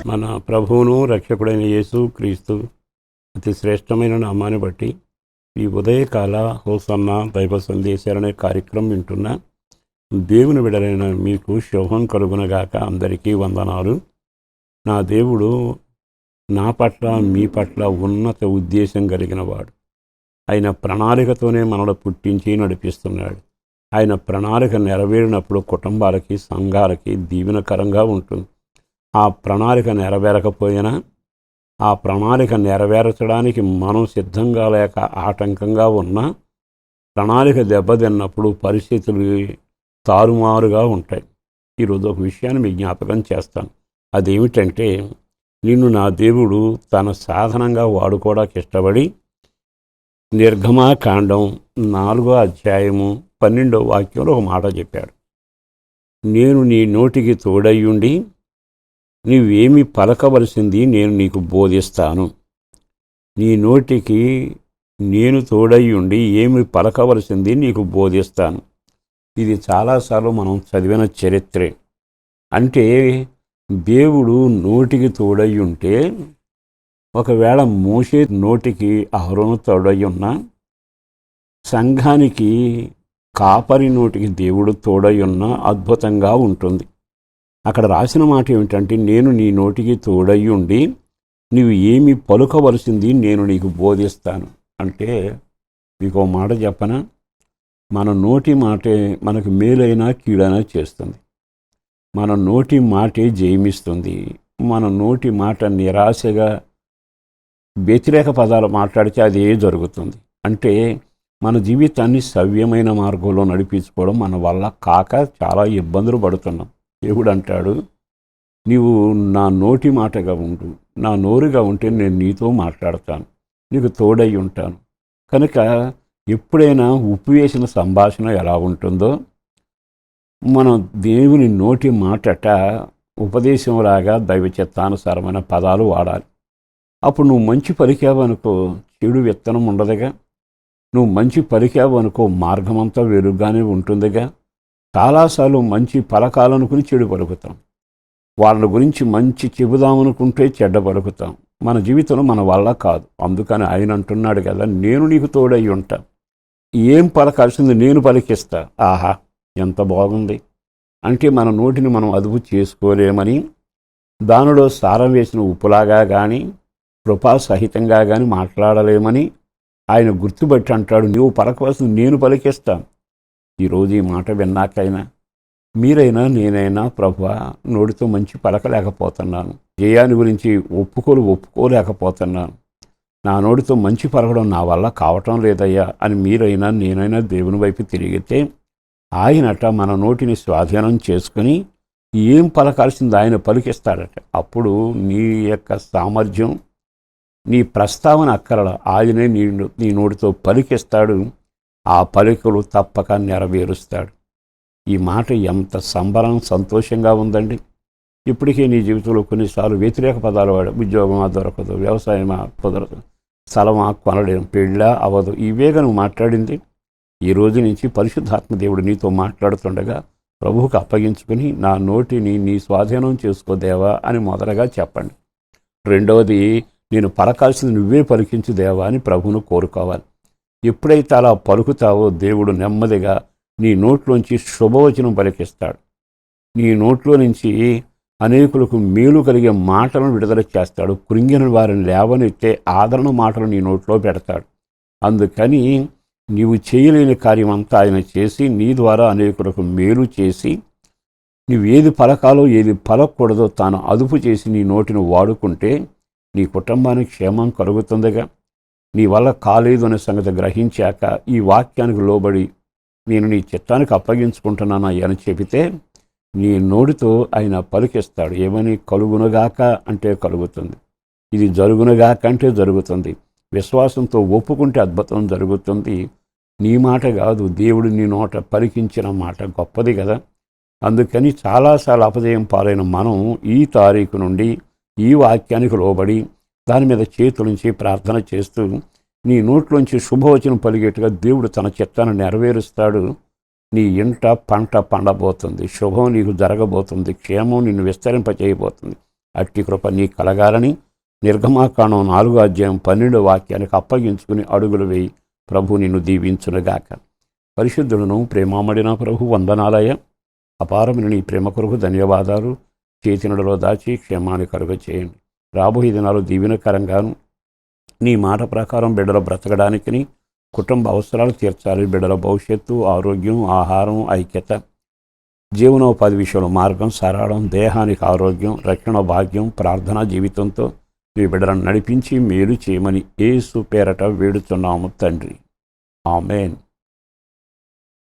మన ప్రభువును రక్షకుడైన యేసు క్రీస్తు అతి శ్రేష్టమైన నామాన్ని బట్టి ఈ ఉదయకాల హోసన్న దైవ సందేశాలనే కార్యక్రమం వింటున్న దేవుని విడలైన మీకు శుభం కలుగునగాక. అందరికీ వందనాలు. నా దేవుడు నా పట్ల మీ పట్ల ఉన్నత ఉద్దేశం కలిగిన వాడు. ఆయన ప్రణాళికతోనే మనల్ని పుట్టించి నడిపిస్తున్నాడు. ఆయన ప్రణాళిక నెరవేరినప్పుడు కుటుంబాలకి, సంఘాలకి దీవెనకరంగా ఉంటుంది. ఆ ప్రణాళిక నెరవేరకపోయినా ఆ ప్రణాళిక నెరవేర్చడానికి మనం సిద్ధంగా లేక ఆటంకంగా ఉన్న ప్రణాళిక దెబ్బతిన్నప్పుడు పరిస్థితులు తారుమారుగా ఉంటాయి. ఈరోజు ఒక విషయాన్ని మీ జ్ఞాపకం చేస్తాను. అదేమిటంటే, నిన్ను నా దేవుడు తన సాధనంగా వాడుకోవడానికి ఇష్టపడి నిర్గమాకాండం 4వ అధ్యాయము 12వ వాక్యంలో ఒక మాట చెప్పాడు. నేను నీ నోటికి తోడయ్యుండి నీవేమి పలకవలసింది నేను నీకు బోధిస్తాను. నీ నోటికి నేను తోడయ్యుండి ఏమి పలకవలసింది నీకు బోధిస్తాను. ఇది చాలాసార్లు మనం చదివిన చరిత్రే. అంటే దేవుడు నోటికి తోడయ్యుంటే, ఒకవేళ మోషే నోటికి అహరోను తోడయ్యున్నా, సంఘానికి కాపరి నోటికి దేవుడు తోడయ్యున్నా అద్భుతంగా ఉంటుంది. అక్కడ రాసిన మాట ఏమిటంటే, నేను నీ నోటికి తోడయ్యుండి నీవు ఏమి పలుకవలసింది నేను నీకు బోధిస్తాను. అంటే మీకు ఓ మాట చెప్పనా, మన నోటి మాటే మనకు మేలైనా కీడైనా చేస్తుంది. మన నోటి మాటే జయమిస్తుంది. మన నోటి మాట నిరాశగా వ్యతిరేక పదాలు మాట్లాడితే అదే జరుగుతుంది. అంటే మన జీవితాన్ని సవ్యమైన మార్గంలో నడిపించుకోవడం మన వల్ల కాక చాలా ఇబ్బందులు పడుతున్నాం. దేవుడు అంటాడు, నీవు నా నోటి మాటగా ఉండు, నా నోరుగా ఉంటే నేను నీతో మాట్లాడతాను, నీకు తోడై ఉంటాను. కనుక ఎప్పుడైనా ఉప్పు వేసిన సంభాషణ ఎలా ఉంటుందో, మనం దేవుని నోటి మాటట ఉపదేశంలాగా దైవ చిత్తానుసారమైన పదాలు వాడాలి. అప్పుడు నువ్వు మంచి పలికావనుకో చెడు విత్తనం ఉండదుగా. నువ్వు మంచి పలికావనుకో మార్గమంతా వెలుగ్గానే ఉంటుందిగా. చాలాసార్లు మంచి పలకాలనుకుని చెడు పలుకుతాం. వాళ్ళ గురించి మంచి చెబుదామనుకుంటే చెడ్డ పలుకుతాం. మన జీవితంలో మన వల్ల కాదు. అందుకని ఆయన అంటున్నాడు కదా, నేను నీకు తోడై ఉంటా, ఏం పలకాల్సింది నేను పలికిస్తా. ఆహా, ఎంత బాగుంది. అంటే మన నోటిని మనం అదుపు చేసుకోలేమని, దానిలో సారం వేసిన ఉప్పులాగా కానీ కృపాసహితంగా కానీ మాట్లాడలేమని ఆయన గుర్తుపట్టి అంటాడు, నువ్వు పలకవలసింది నేను పలికిస్తాను. ఈరోజు ఈ మాట విన్నాకైనా మీరైనా నేనైనా, ప్రభువా, నోటితో మంచి పలకలేకపోతున్నాను, జయాన్ని గురించి ఒప్పుకోలేకపోతున్నాను, నా నోటితో మంచి పలకడం నా వల్ల కావటం లేదయ్యా అని మీరైనా నేనైనా దేవుని వైపు తిరిగితే, ఆయనట మన నోటిని స్వాధీనం చేసుకుని ఏం పలకాల్సింది ఆయన పలికిస్తాడట. అప్పుడు నీ యొక్క సామర్థ్యం, నీ ప్రస్తావన అక్కరల ఆయనే నీ నోటితో పలికిస్తాడు. ఆ పలికలు తప్పక నెరవేరుస్తాడు. ఈ మాట ఎంత సంబరం, సంతోషంగా ఉందండి. ఇప్పటికే నీ జీవితంలో కొన్నిసార్లు వ్యతిరేక పదాలు వాడు. ఉద్యోగమా దొరకదు, వ్యవసాయమా కుదరదు, స్థలమా కొనలేం, పెళ్ళా అవ్వదు, ఇవేగా నువ్వు మాట్లాడింది. ఈ రోజు నుంచి పరిశుద్ధాత్మ దేవుడు నీతో మాట్లాడుతుండగా ప్రభువుకు అప్పగించుకుని, నా నోటిని నీ స్వాధీనం చేసుకోదేవా అని మొదటగా చెప్పండి. రెండవది, నేను పలకాల్సింది నువ్వే పలికించు దేవా అని ప్రభువును కోరుకోవాలి. ఎప్పుడైతే అలా పలుకుతావో దేవుడు నెమ్మదిగా నీ నోట్లోంచి శుభవచనం పలికిస్తాడు. నీ నోట్లో నుంచి అనేకులకు మేలు కలిగే మాటలను విడుదల చేస్తాడు. కృంగిన వారిని లేవనెత్తే ఆదరణ మాటలు నీ నోట్లో పెడతాడు. అందుకని నీవు చేయలేని కార్యమంతా ఆయన చేసి నీ ద్వారా అనేకులకు మేలు చేసి, నువ్వేది పలకాలో ఏది పలకూడదో తాను అదుపు చేసి నీ నోటిని వాడుకుంటే నీ కుటుంబానికి క్షేమం కలుగుతుందిగా. నీ వల్ల కాలేదు అనే సంగతి గ్రహించాక ఈ వాక్యానికి లోబడి నేను నీ చిత్తానికి అప్పగించుకుంటున్నాను అని చెబితే నీ నోటితో ఆయన పలికిస్తాడు. ఏమని? కలుగునుగాక అంటే కలుగుతుంది, ఇది జరుగునుగాక అంటే జరుగుతుంది. విశ్వాసంతో ఒప్పుకుంటే అద్భుతం జరుగుతుంది. నీ మాట కాదు, దేవుడు నీ నోట పలికించిన మాట గొప్పది కదా. అందుకని చాలాసార్లు అపజయం పాలైన మనం ఈ తారీఖు నుండి ఈ వాక్యానికి లోబడి దాని మీద చేతులుంచి ప్రార్థన చేస్తూ నీ నోట్లోంచి శుభవచనం పలిగేట్టుగా దేవుడు తన చిత్తాన్ని నెరవేరుస్తాడు. నీ ఇంట పంట పండబోతుంది, శుభం నీకు జరగబోతుంది, క్షేమం నిన్ను విస్తరింపచేయబోతుంది. అట్టి కృప నీ కలగాలని నిర్గమాకాండం 4:12 వాక్యానికి అప్పగించుకుని అడుగులు వేయి. ప్రభు నిన్ను దీవించునుగాక. పరిశుద్ధులను ప్రేమామడిన ప్రభు వందనాలయ. అపారమైన నీ ప్రేమ కొరకు ధన్యవాదాలు. చేతినడలో దాచి క్షేమాన్ని కలుగ చేయండి. రాబోయే దినాలు దీవెనకరంగాను నీ మాట ప్రకారం బిడ్డలు బ్రతకడానికిని, కుటుంబ అవసరాలు తీర్చాలి. బిడ్డల భవిష్యత్తు, ఆరోగ్యం, ఆహారం, ఐక్యత, జీవనోపాధి విషయంలో మార్గం సరళం, దేహానికి ఆరోగ్యం, రక్షణ భాగ్యం, ప్రార్థనా జీవితంతో మీ బిడ్డలను నడిపించి మేలు చేయమని యేసు పేరట వేడుచున్నాము తండ్రి. ఆమేన్.